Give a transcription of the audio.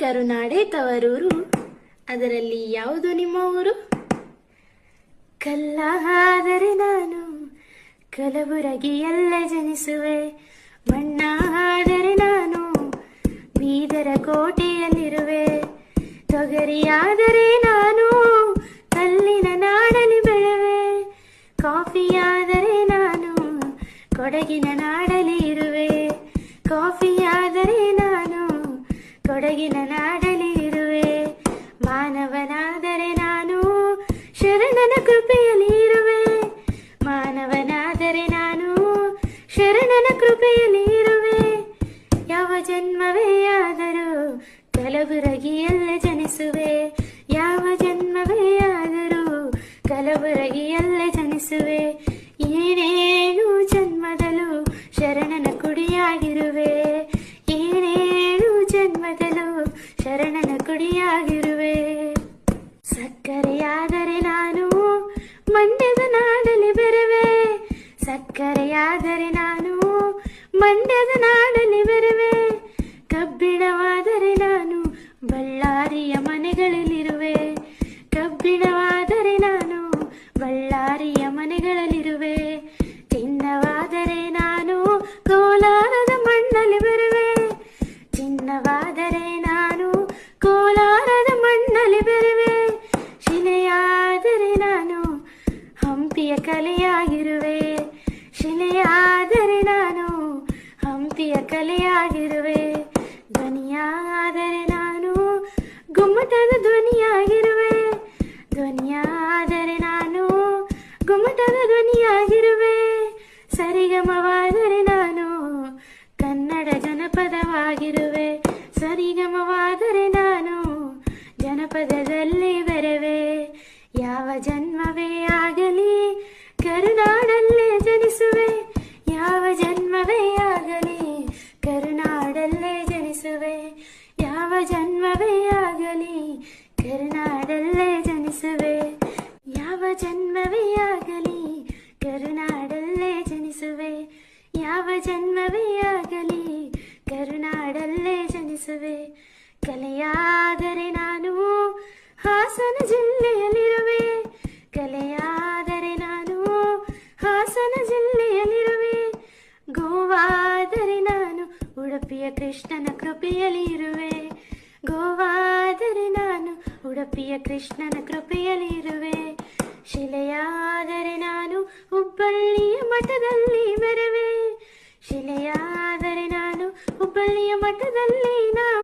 ಕರುನಾಡೆ ತವರೂರು, ಅದರಲ್ಲಿ ಯಾವುದು ನಿಮ್ಮ ಊರು? ಕಲ್ಲಾದರೆ ನಾನು ಕಲಬುರಗಿಯಲ್ಲೇ ಜನಿಸುವೆ, ಮಣ್ಣಾದರೆ ನಾನು ಬೀದರ ಕೋಟೆಯಲ್ಲಿರುವೆ, ತೊಗರಿಯಾದರೆ ನಾನು ಕಲ್ಲಿನ ನಾಡಲಿ ಬೆಳೆವೆ, ಕಾಫಿಯಾದರೆ ನಾನು ಕೊಡಗಿನ ನಾಡಲಿ ಇರುವೆ, ಕಾಫಿಯಾದರೆ ನಾನು ಕೊಡಗಿನ ನಾಡಲಿ ಇರುವೆ, ಮಾನವನಾದರೆ ನಾನು ಶರಣನ ಕೃಪೆಯಲ್ಲಿ ಇರುವೆ, ಮಾನವನಾದರೆ ನಾನು ಶರಣನ ಕೃಪೆಯಲ್ಲಿ ಇರುವೆ, ಯಾವ ಜನ್ಮವೇ ಆದರೂ ಕಲಬುರಗಿಯಲ್ಲೇ ಜನಿಸುವೆ, ಯಾವ ಜನ್ಮವೇ ಆದರೂ ಕಲಬುರಗಿಯಲ್ಲೇ ಜನಿಸುವೆ, ಏನೇಳು ಜನ್ಮದಲ್ಲೂ ಶರಣನ ಕುಡಿಯಾಗಿರುವೆ, ಏನೇಳು ಜನ್ಮದಲ್ಲೂ ಶರಣನ ಕುಡಿಯಾಗಿರುವೆ, ಸಕ್ಕರೆಯಾದರೆ ನಾನು ಮಂಡ್ಯದ ನಾಡಲಿ ಬೆರೆವೆ, ಸಕ್ಕರೆಯಾದರೆ ನಾನು ಮಂಡ್ಯದ ನಾಡಲಿ ಬೆರೆವೆ, ಕಬ್ಬಿಣವಾದರೆ ನಾನು ಬಳ್ಳಾರಿಯ ಮನೆಗಳಲ್ಲಿರುವೆ, ಕಬ್ಬಿಣವಾದರೆ ನಾನು ಬಳ್ಳಾರಿಯ ಮನೆಗಳಲ್ಲಿರುವೆ, ಚಿನ್ನವಾದರೆ ನಾನು ಕೋಲಾರದ ಮಣ್ಣಲ್ಲಿ ಬೆರೆವೆ, ಚಿನ್ನವಾದರೆ ನಾನು ಕೋಲಾರದ ಮಣ್ಣಲ್ಲಿ ಬೆರೆವೆ, ಶಿಲೆಯಾದರೆ ನಾನು ಹಂಪಿಯ ಕಲೆಯಾಗಿರುವೆ, ಶಿಲೆಯಾದರೆ ನಾನು ಹಂಪಿಯ ಕಲೆಯಾಗಿರುವೆ, ಧ್ವನಿಯಾದರೆ ನಾನು ಗುಮ್ಮಟದ ಧ್ವನಿಯಾಗಿರುವೆ, ಧ್ವನಿಯಾದರೆ ನಾನು ಗುಮ್ಮಟದ ಧ್ವನಿಯಾಗಿರುವೆ, ಸರಿಗಮವಾದರೆ ನಾನು ಕನ್ನಡ ಜನಪದವಾಗಿರುವೆ, ಸರಿಗಮವಾದರೆ ನಾನು ಜನಪದದಲ್ಲಿ ಬೆರೆವೆ, ಯಾವ ಜನ್ಮವೇ ಆಗಲಿ ಕರುನಾಡಲ್ಲೇ ಜನಿಸುವೆ, ಯಾವ ಜನ್ಮವೇ ಆಗಲಿ ಕರುನಾಡಲ್ಲೇ ಜನಿಸುವೆ, ಯಾವ ಜನ್ಮವೇ ಆಗಲಿ ಕರುನಾಡಲ್ಲೇ ಜನಿಸುವೆ, ಯಾವ ಜನ್ಮವೇ ಆಗಲಿ ಕರುನಾಡಲ್ಲೇ ಜನಿಸುವೆ, ಯಾವ ಜನ್ಮವೇ ಆಗಲಿ ಕರುನಾಡಲ್ಲೇ ಜನಿಸುವೆ, ಕಲೆಯಾದರೆ ನಾನು ಹಾಸನ ಜಿಲ್ಲೆಯಲ್ಲಿರುವೆ, ಕಲೆಯಾದರೆ ನಾನು ಹಾಸನ ಜಿಲ್ಲೆಯಲ್ಲಿರುವೆ, ಗೋವಾದರೆ ನಾನು ಉಡುಪಿಯ ಕೃಷ್ಣನ ಕೃಪೆಯಲ್ಲಿ ಇರುವೆ, ಗೋವಾದರೆ ನಾನು ಉಡುಪಿಯ ಕೃಷ್ಣನ ಕೃಪೆಯಲ್ಲಿ ಇರುವೆ, ಶಿಲೆಯಾದರೆ ನಾನು ಹುಬ್ಬಳ್ಳಿಯ ಮಠದಲ್ಲಿ ಬೆರೆವೆ, ಶಿಲೆಯಾದರೆ ನಾನು ಹುಬ್ಬಳ್ಳಿಯ ಮಠದಲ್ಲಿ